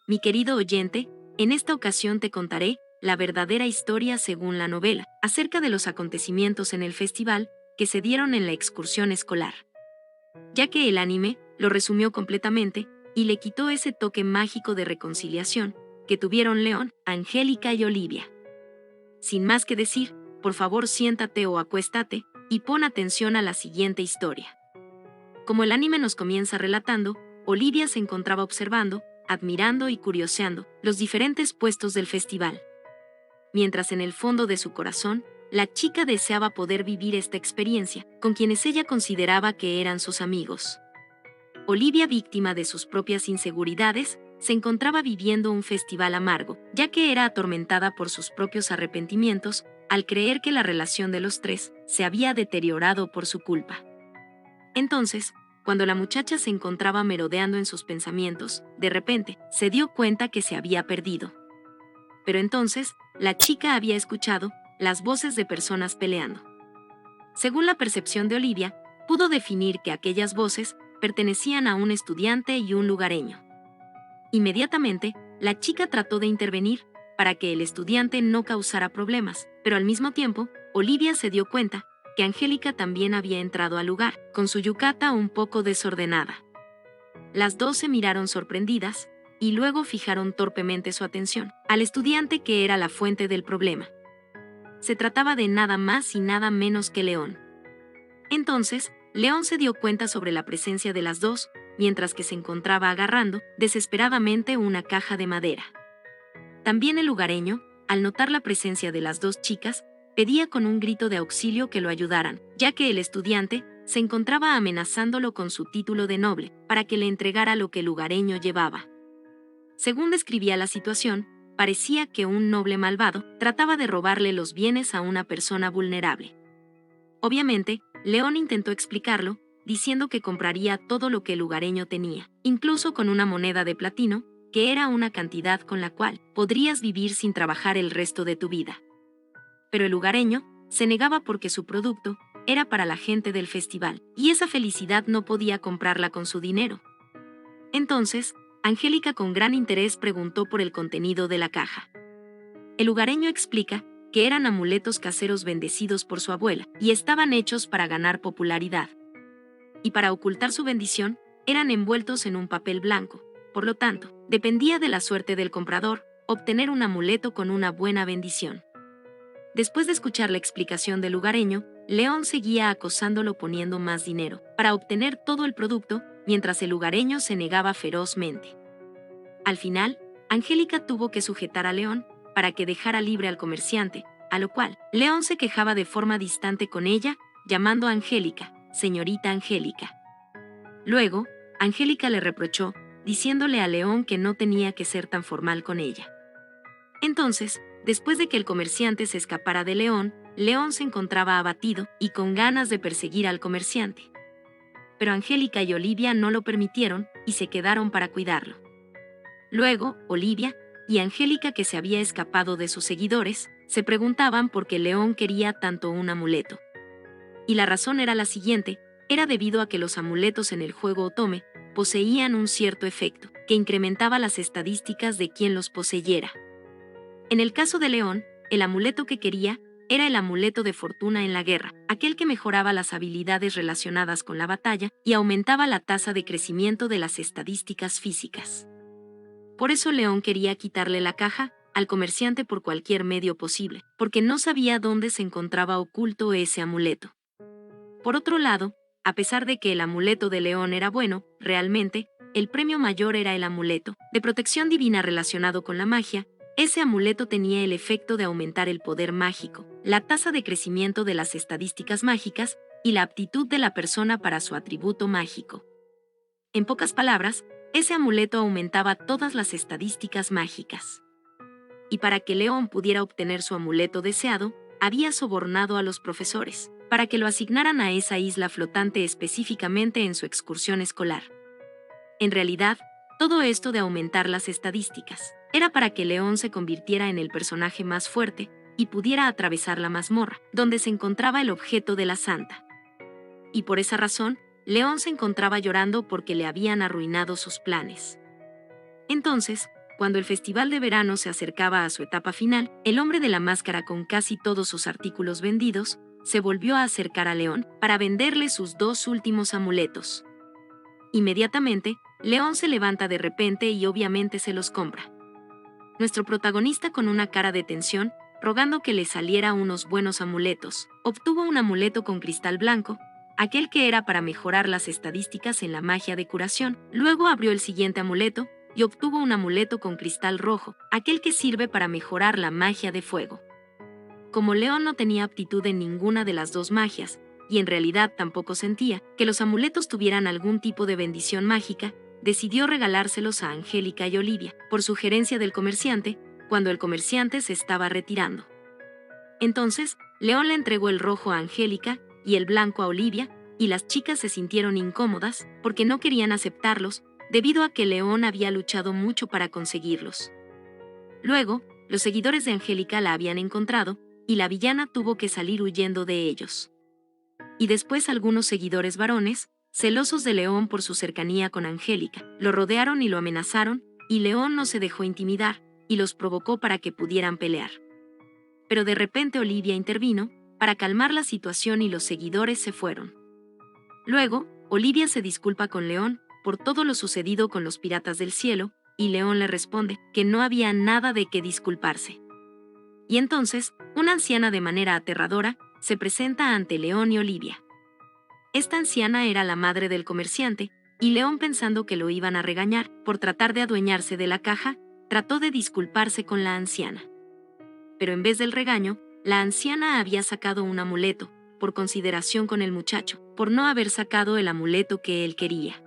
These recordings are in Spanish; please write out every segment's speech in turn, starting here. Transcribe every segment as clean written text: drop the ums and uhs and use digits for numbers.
Mi querido oyente, en esta ocasión te contaré la verdadera historia según la novela, acerca de los acontecimientos en el festival que se dieron en la excursión escolar, ya que el anime lo resumió completamente y le quitó ese toque mágico de reconciliación que tuvieron León, Angélica y Olivia. Sin más que decir, por favor siéntate o acuéstate y pon atención a la siguiente historia. Como el anime nos comienza relatando, Olivia se encontraba observando, admirando y curioseando los diferentes puestos del festival. Mientras en el fondo de su corazón, la chica deseaba poder vivir esta experiencia con quienes ella consideraba que eran sus amigos. Olivia, víctima de sus propias inseguridades, se encontraba viviendo un festival amargo, ya que era atormentada por sus propios arrepentimientos al creer que la relación de los tres se había deteriorado por su culpa. Entonces, cuando la muchacha se encontraba merodeando en sus pensamientos, de repente, se dio cuenta que se había perdido. Pero entonces, la chica había escuchado las voces de personas peleando. Según la percepción de Olivia, pudo definir que aquellas voces pertenecían a un estudiante y un lugareño. Inmediatamente, la chica trató de intervenir para que el estudiante no causara problemas, pero al mismo tiempo, Olivia se dio cuenta que Angélica también había entrado al lugar, con su yukata un poco desordenada. Las dos se miraron sorprendidas, y luego fijaron torpemente su atención al estudiante que era la fuente del problema. Se trataba de nada más y nada menos que León. Entonces, León se dio cuenta sobre la presencia de las dos, mientras que se encontraba agarrando desesperadamente una caja de madera. También el lugareño, al notar la presencia de las dos chicas, pedía con un grito de auxilio que lo ayudaran, ya que el estudiante se encontraba amenazándolo con su título de noble para que le entregara lo que el lugareño llevaba. Según describía la situación, parecía que un noble malvado trataba de robarle los bienes a una persona vulnerable. Obviamente, León intentó explicarlo, diciendo que compraría todo lo que el lugareño tenía, incluso con una moneda de platino, que era una cantidad con la cual podrías vivir sin trabajar el resto de tu vida. Pero el lugareño se negaba porque su producto era para la gente del festival, y esa felicidad no podía comprarla con su dinero. Entonces, Angélica con gran interés preguntó por el contenido de la caja. El lugareño explica que eran amuletos caseros bendecidos por su abuela y estaban hechos para ganar popularidad. Y para ocultar su bendición, eran envueltos en un papel blanco. Por lo tanto, dependía de la suerte del comprador obtener un amuleto con una buena bendición. Después de escuchar la explicación del lugareño, León seguía acosándolo poniendo más dinero para obtener todo el producto, mientras el lugareño se negaba ferozmente. Al final, Angélica tuvo que sujetar a León para que dejara libre al comerciante, a lo cual León se quejaba de forma distante con ella, llamando a Angélica, señorita Angélica. Luego, Angélica le reprochó, diciéndole a León que no tenía que ser tan formal con ella. Entonces, después de que el comerciante se escapara de León, León se encontraba abatido y con ganas de perseguir al comerciante. Pero Angélica y Olivia no lo permitieron y se quedaron para cuidarlo. Luego, Olivia y Angélica, que se había escapado de sus seguidores, se preguntaban por qué León quería tanto un amuleto. Y la razón era la siguiente: era debido a que los amuletos en el juego Otome poseían un cierto efecto, que incrementaba las estadísticas de quien los poseyera. En el caso de León, el amuleto que quería era el amuleto de fortuna en la guerra, aquel que mejoraba las habilidades relacionadas con la batalla y aumentaba la tasa de crecimiento de las estadísticas físicas. Por eso León quería quitarle la caja al comerciante por cualquier medio posible, porque no sabía dónde se encontraba oculto ese amuleto. Por otro lado, a pesar de que el amuleto de León era bueno, realmente, el premio mayor era el amuleto de protección divina relacionado con la magia. Ese amuleto tenía el efecto de aumentar el poder mágico, la tasa de crecimiento de las estadísticas mágicas y la aptitud de la persona para su atributo mágico. En pocas palabras, ese amuleto aumentaba todas las estadísticas mágicas. Y para que León pudiera obtener su amuleto deseado, había sobornado a los profesores para que lo asignaran a esa isla flotante específicamente en su excursión escolar. En realidad, todo esto de aumentar las estadísticas era para que León se convirtiera en el personaje más fuerte y pudiera atravesar la mazmorra, donde se encontraba el objeto de la santa. Y por esa razón, León se encontraba llorando porque le habían arruinado sus planes. Entonces, cuando el festival de verano se acercaba a su etapa final, el hombre de la máscara, con casi todos sus artículos vendidos, se volvió a acercar a León para venderle sus 2 últimos amuletos. Inmediatamente, León se levanta de repente y obviamente se los compra. Nuestro protagonista, con una cara de tensión, rogando que le saliera unos buenos amuletos, obtuvo un amuleto con cristal blanco, aquel que era para mejorar las estadísticas en la magia de curación. Luego abrió el siguiente amuleto y obtuvo un amuleto con cristal rojo, aquel que sirve para mejorar la magia de fuego. Como León no tenía aptitud en ninguna de las 2 magias, y en realidad tampoco sentía que los amuletos tuvieran algún tipo de bendición mágica, decidió regalárselos a Angélica y Olivia, por sugerencia del comerciante, cuando el comerciante se estaba retirando. Entonces, León le entregó el rojo a Angélica y el blanco a Olivia, y las chicas se sintieron incómodas porque no querían aceptarlos, debido a que León había luchado mucho para conseguirlos. Luego, los seguidores de Angélica la habían encontrado, y la villana tuvo que salir huyendo de ellos. Y después algunos seguidores varones, celosos de León por su cercanía con Angélica, lo rodearon y lo amenazaron, y León no se dejó intimidar, y los provocó para que pudieran pelear. Pero de repente Olivia intervino para calmar la situación y los seguidores se fueron. Luego, Olivia se disculpa con León por todo lo sucedido con los piratas del cielo, y León le responde que no había nada de qué disculparse. Y entonces, una anciana, de manera aterradora, se presenta ante León y Olivia. Esta anciana era la madre del comerciante, y León, pensando que lo iban a regañar por tratar de adueñarse de la caja, trató de disculparse con la anciana. Pero en vez del regaño, la anciana había sacado un amuleto, por consideración con el muchacho, por no haber sacado el amuleto que él quería.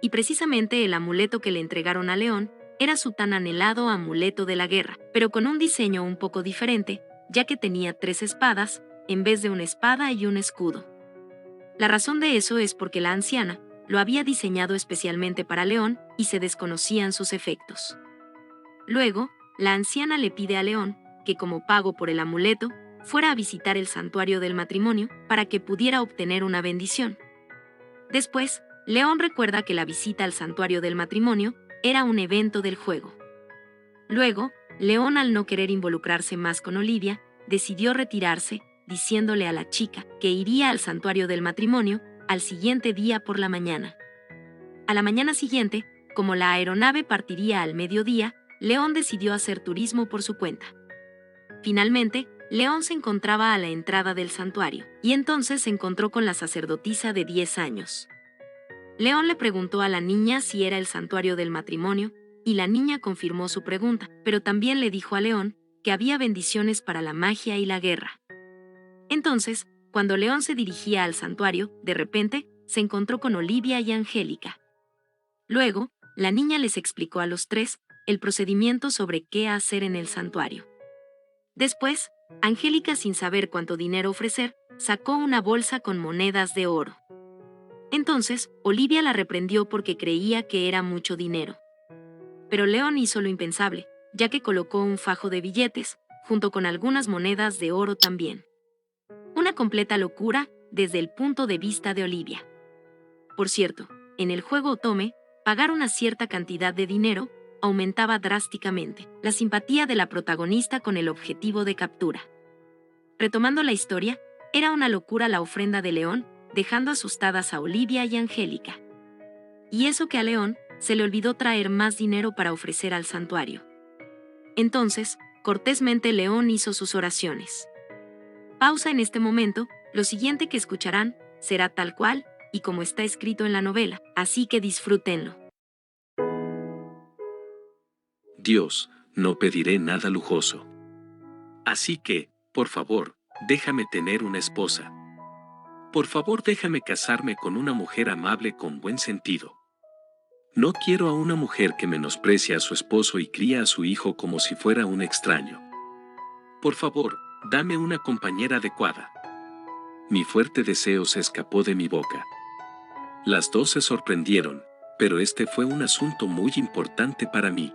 Y precisamente el amuleto que le entregaron a León era su tan anhelado amuleto de la guerra, pero con un diseño un poco diferente, ya que tenía 3 espadas, en vez de una espada y un escudo. La razón de eso es porque la anciana lo había diseñado especialmente para León y se desconocían sus efectos. Luego, la anciana le pide a León que, como pago por el amuleto, fuera a visitar el santuario del matrimonio para que pudiera obtener una bendición. Después, León recuerda que la visita al santuario del matrimonio era un evento del juego. Luego, León, al no querer involucrarse más con Olivia, decidió retirarse, diciéndole a la chica que iría al santuario del matrimonio al siguiente día por la mañana. A la mañana siguiente, como la aeronave partiría al mediodía, León decidió hacer turismo por su cuenta. Finalmente, León se encontraba a la entrada del santuario, y entonces se encontró con la sacerdotisa de 10 años. León le preguntó a la niña si era el santuario del matrimonio, y la niña confirmó su pregunta, pero también le dijo a León que había bendiciones para la magia y la guerra. Entonces, cuando León se dirigía al santuario, de repente, se encontró con Olivia y Angélica. Luego, la niña les explicó a los 3 el procedimiento sobre qué hacer en el santuario. Después, Angélica, sin saber cuánto dinero ofrecer, sacó una bolsa con monedas de oro. Entonces, Olivia la reprendió porque creía que era mucho dinero. Pero León hizo lo impensable, ya que colocó un fajo de billetes, junto con algunas monedas de oro también. Una completa locura desde el punto de vista de Olivia. Por cierto, en el juego Otome, pagar una cierta cantidad de dinero aumentaba drásticamente la simpatía de la protagonista con el objetivo de captura. Retomando la historia, era una locura la ofrenda de León, dejando asustadas a Olivia y Angélica. Y eso que a León se le olvidó traer más dinero para ofrecer al santuario. Entonces, cortésmente León hizo sus oraciones. Pausa en este momento, lo siguiente que escucharán será tal cual y como está escrito en la novela, así que disfrútenlo. Dios, no pediré nada lujoso. Así que, por favor, déjame tener una esposa. Por favor, déjame casarme con una mujer amable con buen sentido. No quiero a una mujer que menosprecia a su esposo y cría a su hijo como si fuera un extraño. Por favor, dame una compañera adecuada. Mi fuerte deseo se escapó de mi boca. Las 2 se sorprendieron, pero este fue un asunto muy importante para mí.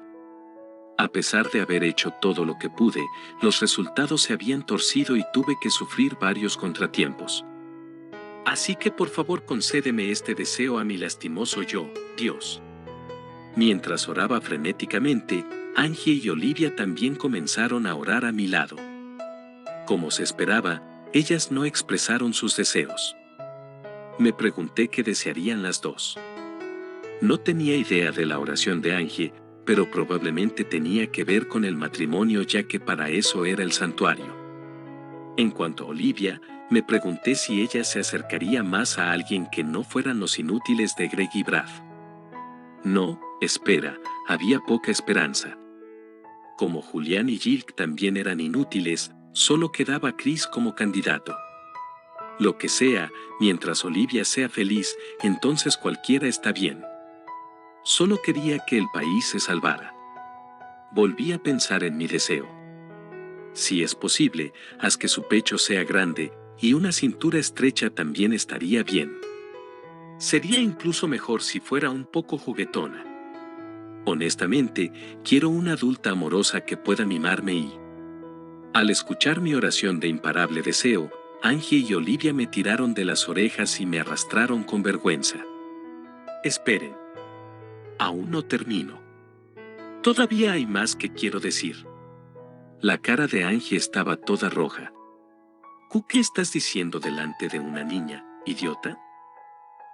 A pesar de haber hecho todo lo que pude, los resultados se habían torcido y tuve que sufrir varios contratiempos. Así que por favor concédeme este deseo a mi lastimoso yo, Dios. Mientras oraba frenéticamente, Angie y Olivia también comenzaron a orar a mi lado. Como se esperaba, ellas no expresaron sus deseos. Me pregunté qué desearían las dos. No tenía idea de la oración de Angie, pero probablemente tenía que ver con el matrimonio, ya que para eso era el santuario. En cuanto a Olivia, me pregunté si ella se acercaría más a alguien que no fueran los inútiles de Greg y Brad. No, espera, había poca esperanza. Como Julián y Jirk también eran inútiles, solo quedaba Chris como candidato. Lo que sea, mientras Olivia sea feliz, entonces cualquiera está bien. Solo quería que el país se salvara. Volví a pensar en mi deseo. Si es posible, haz que su pecho sea grande, y una cintura estrecha también estaría bien. Sería incluso mejor si fuera un poco juguetona. Honestamente, quiero una adulta amorosa que pueda mimarme y... Al escuchar mi oración de imparable deseo, Angie y Olivia me tiraron de las orejas y me arrastraron con vergüenza. Esperen. Aún no termino. Todavía hay más que quiero decir. La cara de Angie estaba toda roja. ¿Qué estás diciendo delante de una niña, idiota?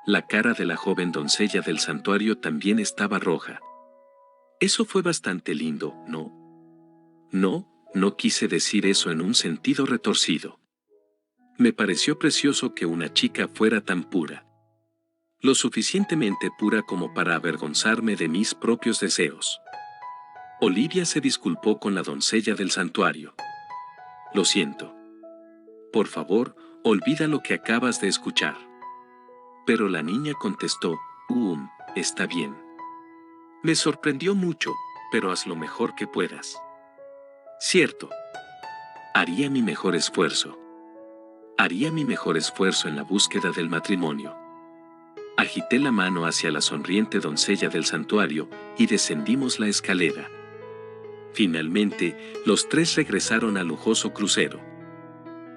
La cara de la joven doncella del santuario también estaba roja. Eso fue bastante lindo, ¿no? No quise decir eso en un sentido retorcido. Me pareció precioso que una chica fuera tan pura. Lo suficientemente pura como para avergonzarme de mis propios deseos. Olivia se disculpó con la doncella del santuario. Lo siento. Por favor, olvida lo que acabas de escuchar. Pero la niña contestó, está bien. Me sorprendió mucho, pero haz lo mejor que puedas. Cierto. Haría mi mejor esfuerzo. Haría mi mejor esfuerzo en la búsqueda del matrimonio. Agité la mano hacia la sonriente doncella del santuario y descendimos la escalera. Finalmente, los tres regresaron al lujoso crucero.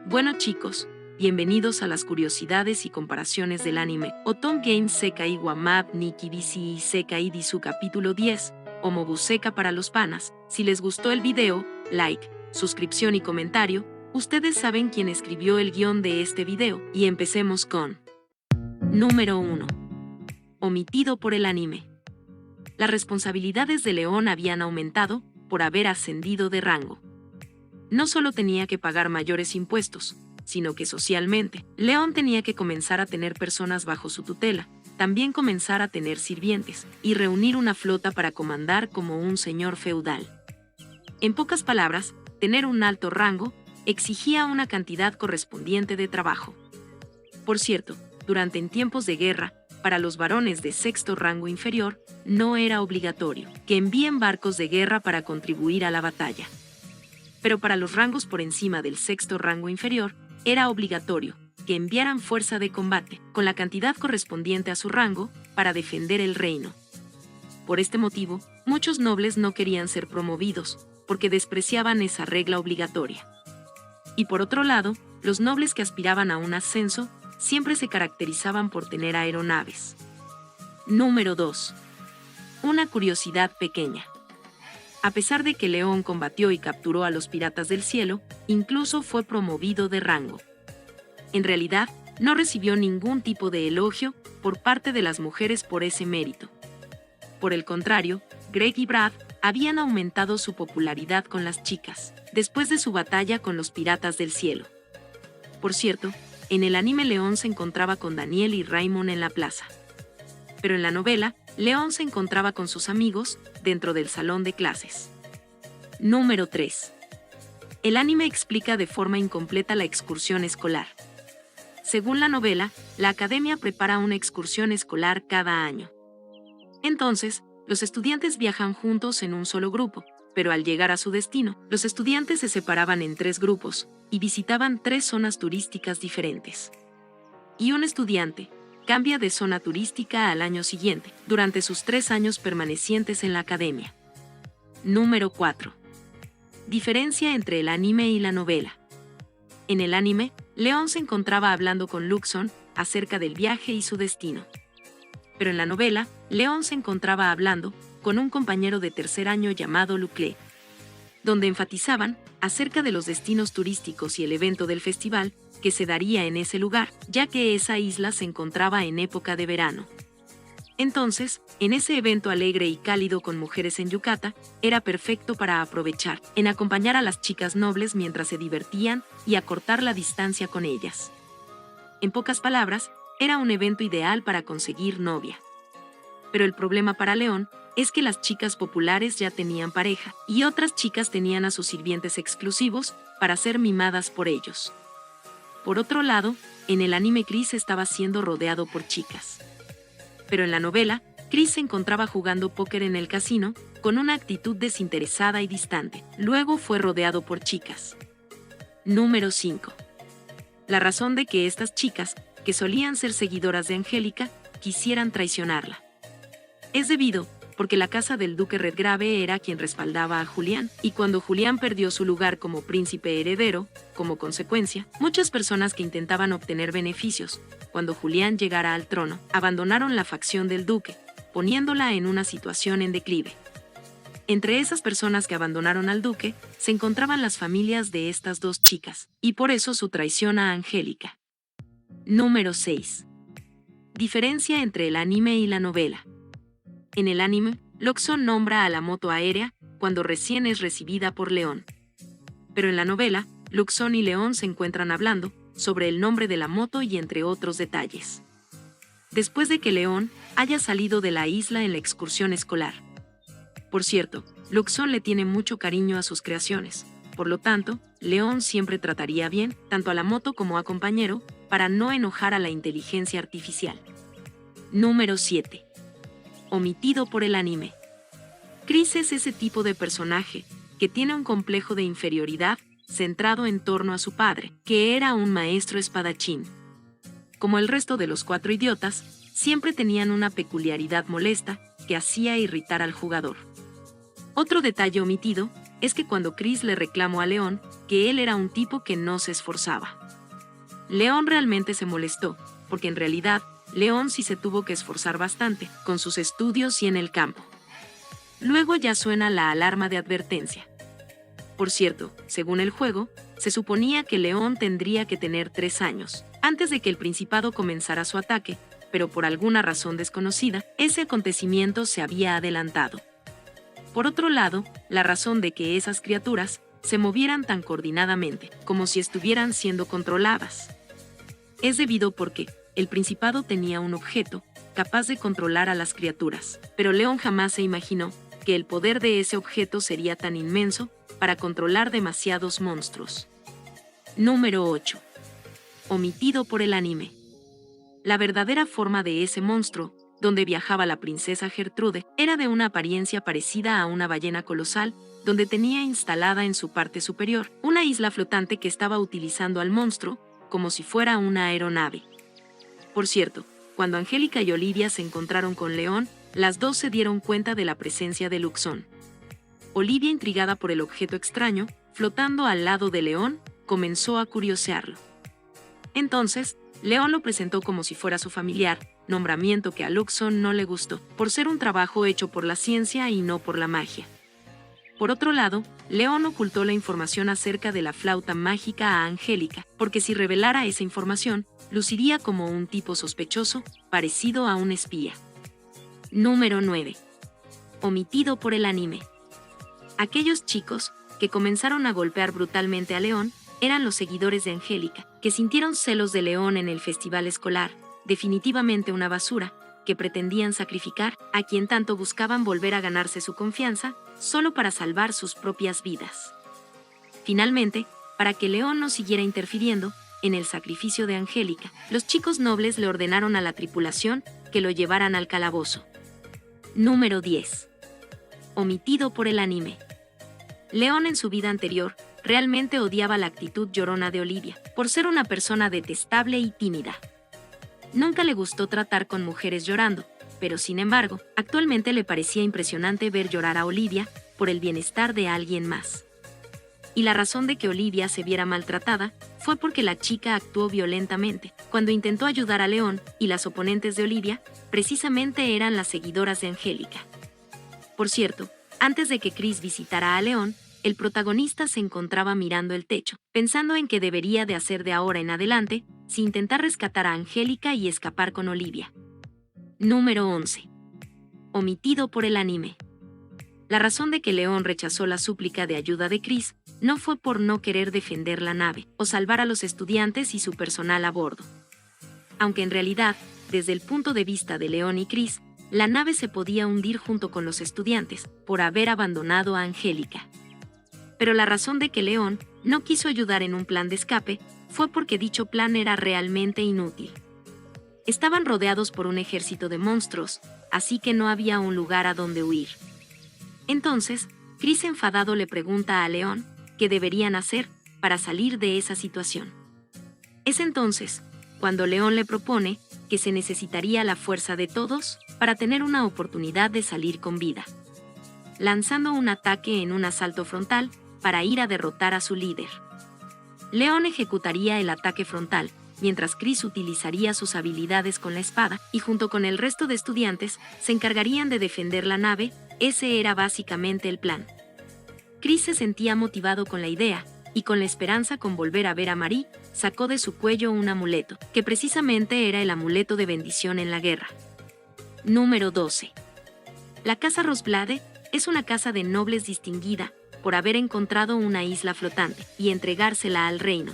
Bueno chicos, bienvenidos a las curiosidades y comparaciones del anime Otome Games Sekai wa Map Nikki BCI Sekai Disu capítulo 10, Omobuseka para los panas. Si les gustó el video, like, suscripción y comentario. Ustedes saben quién escribió el guión de este video, y empecemos con... Número 1. Omitido por el anime. Las responsabilidades de León habían aumentado por haber ascendido de rango. No solo tenía que pagar mayores impuestos, sino que socialmente, León tenía que comenzar a tener personas bajo su tutela, también comenzar a tener sirvientes, y reunir una flota para comandar como un señor feudal. En pocas palabras, tener un alto rango exigía una cantidad correspondiente de trabajo. Por cierto, durante en tiempos de guerra, para los varones de sexto rango inferior, no era obligatorio que envíen barcos de guerra para contribuir a la batalla. Pero para los rangos por encima del sexto rango inferior, era obligatorio que enviaran fuerza de combate, con la cantidad correspondiente a su rango, para defender el reino. Por este motivo, muchos nobles no querían ser promovidos, porque despreciaban esa regla obligatoria. Y por otro lado, los nobles que aspiraban a un ascenso siempre se caracterizaban por tener aeronaves. Número 2. Una curiosidad pequeña. A pesar de que León combatió y capturó a los piratas del cielo, incluso fue promovido de rango. En realidad, no recibió ningún tipo de elogio por parte de las mujeres por ese mérito. Por el contrario, Greg y Brad habían aumentado su popularidad con las chicas, después de su batalla con los piratas del cielo. Por cierto, en el anime León se encontraba con Daniel y Raymond en la plaza. Pero en la novela, León se encontraba con sus amigos dentro del salón de clases. Número 3. El anime explica de forma incompleta la excursión escolar. Según la novela, la academia prepara una excursión escolar cada año. Entonces, los estudiantes viajan juntos en un solo grupo, pero al llegar a su destino, los estudiantes se separaban en 3 grupos y visitaban 3 zonas turísticas diferentes. Y un estudiante cambia de zona turística al año siguiente, durante sus 3 años permanecientes en la academia. Número 4. Diferencia entre el anime y la novela. En el anime, León se encontraba hablando con Luxon acerca del viaje y su destino. Pero en la novela, León se encontraba hablando con un compañero de tercer año llamado Lucle, donde enfatizaban acerca de los destinos turísticos y el evento del festival que se daría en ese lugar, ya que esa isla se encontraba en época de verano. Entonces, en ese evento alegre y cálido con mujeres en yukata, era perfecto para aprovechar en acompañar a las chicas nobles mientras se divertían y acortar la distancia con ellas. En pocas palabras, era un evento ideal para conseguir novia. Pero el problema para León es que las chicas populares ya tenían pareja y otras chicas tenían a sus sirvientes exclusivos para ser mimadas por ellos. Por otro lado, en el anime Chris estaba siendo rodeado por chicas. Pero en la novela, Chris se encontraba jugando póker en el casino con una actitud desinteresada y distante. Luego fue rodeado por chicas. Número 5. La razón de que estas chicas, que solían ser seguidoras de Angélica, quisieran traicionarla es debido porque la casa del duque Redgrave era quien respaldaba a Julián, y cuando Julián perdió su lugar como príncipe heredero, como consecuencia, muchas personas que intentaban obtener beneficios cuando Julián llegara al trono, abandonaron la facción del duque, poniéndola en una situación en declive. Entre esas personas que abandonaron al duque, se encontraban las familias de estas dos chicas, y por eso su traición a Angélica. Número 6. Diferencia entre el anime y la novela. En el anime, Luxon nombra a la moto aérea cuando recién es recibida por León. Pero en la novela, Luxon y León se encuentran hablando sobre el nombre de la moto y entre otros detalles. Después de que León haya salido de la isla en la excursión escolar. Por cierto, Luxon le tiene mucho cariño a sus creaciones, por lo tanto, León siempre trataría bien tanto a la moto como a compañero para no enojar a la inteligencia artificial. Número 7. Omitido por el anime. Chris es ese tipo de personaje que tiene un complejo de inferioridad centrado en torno a su padre, que era un maestro espadachín. Como el resto de los 4 idiotas, siempre tenían una peculiaridad molesta que hacía irritar al jugador. Otro detalle omitido es que cuando Chris le reclamó a León que él era un tipo que no se esforzaba. León realmente se molestó, porque en realidad León sí se tuvo que esforzar bastante, con sus estudios y en el campo. Luego ya suena la alarma de advertencia. Por cierto, según el juego, se suponía que León tendría que tener 3 años, antes de que el Principado comenzara su ataque, pero por alguna razón desconocida, ese acontecimiento se había adelantado. Por otro lado, la razón de que esas criaturas se movieran tan coordinadamente, como si estuvieran siendo controladas, es debido porque el Principado tenía un objeto capaz de controlar a las criaturas, pero León jamás se imaginó que el poder de ese objeto sería tan inmenso para controlar demasiados monstruos. Número 8. Omitido por el anime. La verdadera forma de ese monstruo, donde viajaba la princesa Gertrude, era de una apariencia parecida a una ballena colosal, donde tenía instalada en su parte superior una isla flotante que estaba utilizando al monstruo como si fuera una aeronave. Por cierto, cuando Angélica y Olivia se encontraron con León, las dos se dieron cuenta de la presencia de Luxon. Olivia, intrigada por el objeto extraño, flotando al lado de León, comenzó a curiosearlo. Entonces, León lo presentó como si fuera su familiar, nombramiento que a Luxon no le gustó, por ser un trabajo hecho por la ciencia y no por la magia. Por otro lado, León ocultó la información acerca de la flauta mágica a Angélica, porque si revelara esa información, luciría como un tipo sospechoso, parecido a un espía. Número 9. Omitido por el anime. Aquellos chicos que comenzaron a golpear brutalmente a León eran los seguidores de Angélica, que sintieron celos de León en el festival escolar, definitivamente una basura, que pretendían sacrificar a quien tanto buscaban volver a ganarse su confianza, solo para salvar sus propias vidas. Finalmente, para que León no siguiera interfiriendo en el sacrificio de Angélica, los chicos nobles le ordenaron a la tripulación que lo llevaran al calabozo. Número 10. Omitido por el anime. León en su vida anterior realmente odiaba la actitud llorona de Olivia, por ser una persona detestable y tímida. Nunca le gustó tratar con mujeres llorando, pero sin embargo, actualmente le parecía impresionante ver llorar a Olivia por el bienestar de alguien más. Y la razón de que Olivia se viera maltratada fue porque la chica actuó violentamente cuando intentó ayudar a León, y las oponentes de Olivia precisamente eran las seguidoras de Angélica. Por cierto, antes de que Chris visitara a León, el protagonista se encontraba mirando el techo, pensando en qué debería de hacer de ahora en adelante, si intentar rescatar a Angélica y escapar con Olivia. Número 11. Omitido por el anime. La razón de que León rechazó la súplica de ayuda de Chris no fue por no querer defender la nave o salvar a los estudiantes y su personal a bordo. Aunque en realidad, desde el punto de vista de León y Chris, la nave se podía hundir junto con los estudiantes por haber abandonado a Angélica. Pero la razón de que León no quiso ayudar en un plan de escape fue porque dicho plan era realmente inútil. Estaban rodeados por un ejército de monstruos, así que no había un lugar a donde huir. Entonces, Chris enfadado le pregunta a León qué deberían hacer para salir de esa situación. Es entonces cuando León le propone que se necesitaría la fuerza de todos para tener una oportunidad de salir con vida, lanzando un ataque en un asalto frontal para ir a derrotar a su líder. León ejecutaría el ataque frontal, mientras Chris utilizaría sus habilidades con la espada y junto con el resto de estudiantes se encargarían de defender la nave. Ese era básicamente el plan. Chris se sentía motivado con la idea, y con la esperanza con volver a ver a Marie, sacó de su cuello un amuleto, que precisamente era el amuleto de bendición en la guerra. Número 12. La Casa Rosblade es una casa de nobles distinguida por haber encontrado una isla flotante y entregársela al reino.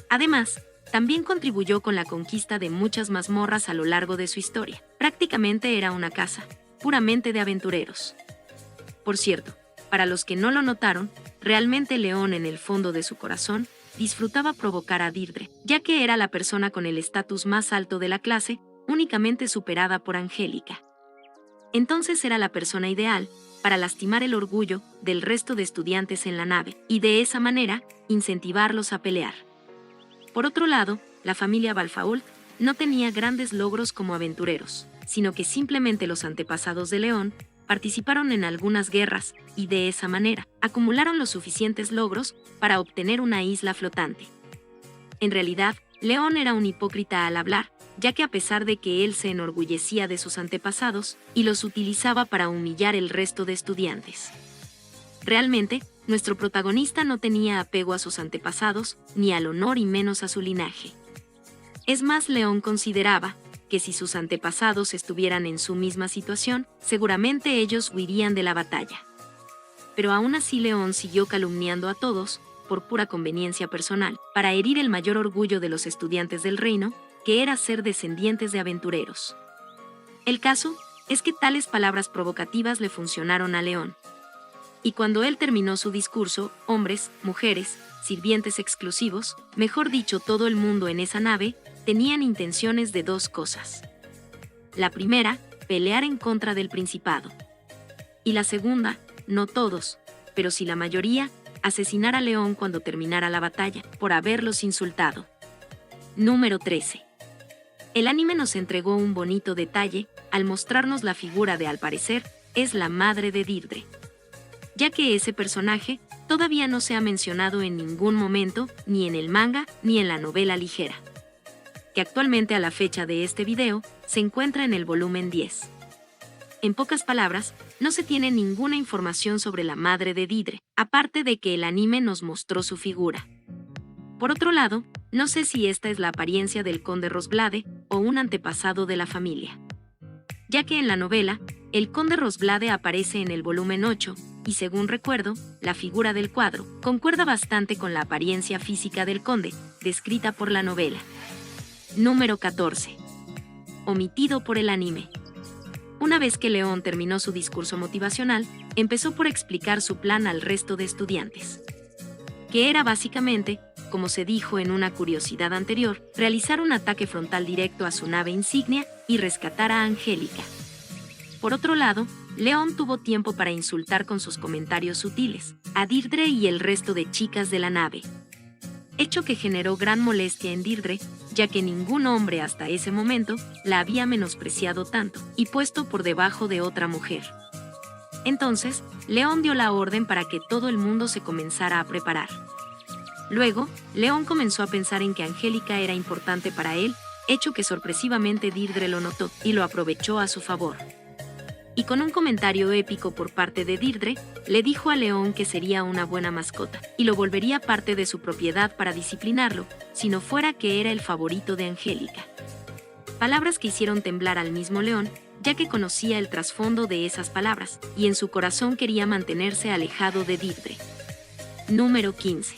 Además, también contribuyó con la conquista de muchas mazmorras a lo largo de su historia. Prácticamente era una casa puramente de aventureros. Por cierto, para los que no lo notaron, realmente León en el fondo de su corazón disfrutaba provocar a Deirdre, ya que era la persona con el estatus más alto de la clase, únicamente superada por Angélica. Entonces era la persona ideal para lastimar el orgullo del resto de estudiantes en la nave, y de esa manera, incentivarlos a pelear. Por otro lado, la familia Balfaul no tenía grandes logros como aventureros, sino que simplemente los antepasados de León participaron en algunas guerras y de esa manera acumularon los suficientes logros para obtener una isla flotante. En realidad, León era un hipócrita al hablar, ya que a pesar de que él se enorgullecía de sus antepasados y los utilizaba para humillar el resto de estudiantes. Realmente, nuestro protagonista no tenía apego a sus antepasados, ni al honor y menos a su linaje. Es más, León consideraba que si sus antepasados estuvieran en su misma situación, seguramente ellos huirían de la batalla. Pero aún así León siguió calumniando a todos, por pura conveniencia personal, para herir el mayor orgullo de los estudiantes del reino, que era ser descendientes de aventureros. El caso es que tales palabras provocativas le funcionaron a León. Y cuando él terminó su discurso, hombres, mujeres, sirvientes exclusivos, mejor dicho todo el mundo en esa nave, tenían intenciones de dos cosas. La primera, pelear en contra del principado. Y la segunda, no todos, pero sí la mayoría, asesinar a León cuando terminara la batalla, por haberlos insultado. Número 13. El anime nos entregó un bonito detalle al mostrarnos la figura de, al parecer, es la madre de Deirdre, ya que ese personaje todavía no se ha mencionado en ningún momento, ni en el manga, ni en la novela ligera, que actualmente a la fecha de este video, se encuentra en el volumen 10. En pocas palabras, no se tiene ninguna información sobre la madre de Deirdre, aparte de que el anime nos mostró su figura. Por otro lado, no sé si esta es la apariencia del conde Rosblade o un antepasado de la familia, ya que en la novela, el conde Rosblade aparece en el volumen 8, y según recuerdo, la figura del cuadro concuerda bastante con la apariencia física del conde, descrita por la novela. Número 14. Omitido por el anime. Una vez que León terminó su discurso motivacional, empezó por explicar su plan al resto de estudiantes, que era básicamente, como se dijo en una curiosidad anterior, realizar un ataque frontal directo a su nave insignia y rescatar a Angélica. Por otro lado, León tuvo tiempo para insultar con sus comentarios sutiles a Deirdre y el resto de chicas de la nave, hecho que generó gran molestia en Deirdre, ya que ningún hombre hasta ese momento la había menospreciado tanto y puesto por debajo de otra mujer. Entonces, León dio la orden para que todo el mundo se comenzara a preparar. Luego, León comenzó a pensar en que Angélica era importante para él, hecho que sorpresivamente Deirdre lo notó y lo aprovechó a su favor. y con un comentario épico por parte de Deirdre, le dijo a León que sería una buena mascota y lo volvería parte de su propiedad para disciplinarlo, si no fuera que era el favorito de Angélica. Palabras que hicieron temblar al mismo León, ya que conocía el trasfondo de esas palabras, y en su corazón quería mantenerse alejado de Deirdre. Número 15.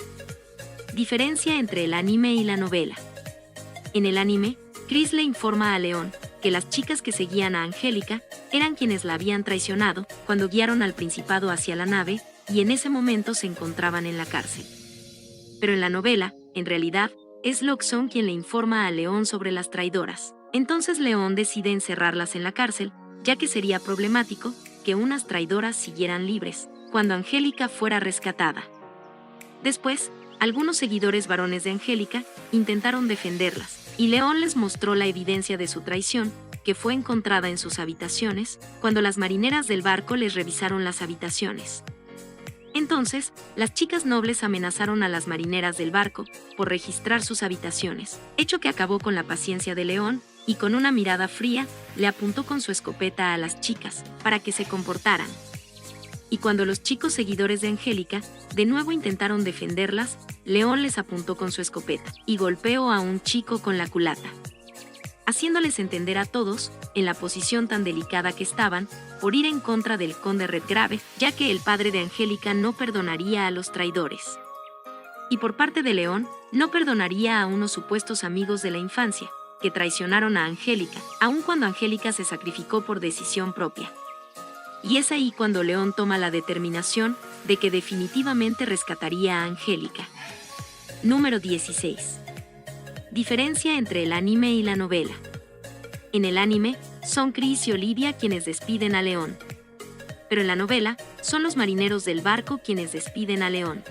Diferencia entre el anime y la novela. En el anime, Chris le informa a León que las chicas que seguían a Angélica eran quienes la habían traicionado cuando guiaron al principado hacia la nave y en ese momento se encontraban en la cárcel. Pero en la novela, en realidad, es Loxone quien le informa a León sobre las traidoras. Entonces León decide encerrarlas en la cárcel, ya que sería problemático que unas traidoras siguieran libres cuando Angélica fuera rescatada. Después, algunos seguidores varones de Angélica intentaron defenderlas, y León les mostró la evidencia de su traición, que fue encontrada en sus habitaciones, cuando las marineras del barco les revisaron las habitaciones. Entonces, las chicas nobles amenazaron a las marineras del barco por registrar sus habitaciones, hecho que acabó con la paciencia de León, y con una mirada fría, le apuntó con su escopeta a las chicas, para que se comportaran. Y cuando los chicos seguidores de Angélica de nuevo intentaron defenderlas, León les apuntó con su escopeta y golpeó a un chico con la culata, haciéndoles entender a todos, en la posición tan delicada que estaban, por ir en contra del conde Redgrave, ya que el padre de Angélica no perdonaría a los traidores. Y por parte de León, no perdonaría a unos supuestos amigos de la infancia, que traicionaron a Angélica, aun cuando Angélica se sacrificó por decisión propia. Y es ahí cuando León toma la determinación de que definitivamente rescataría a Angélica. Número 16. Diferencia entre el anime y la novela. En el anime, son Chris y Olivia quienes despiden a León. Pero en la novela, son los marineros del barco quienes despiden a León.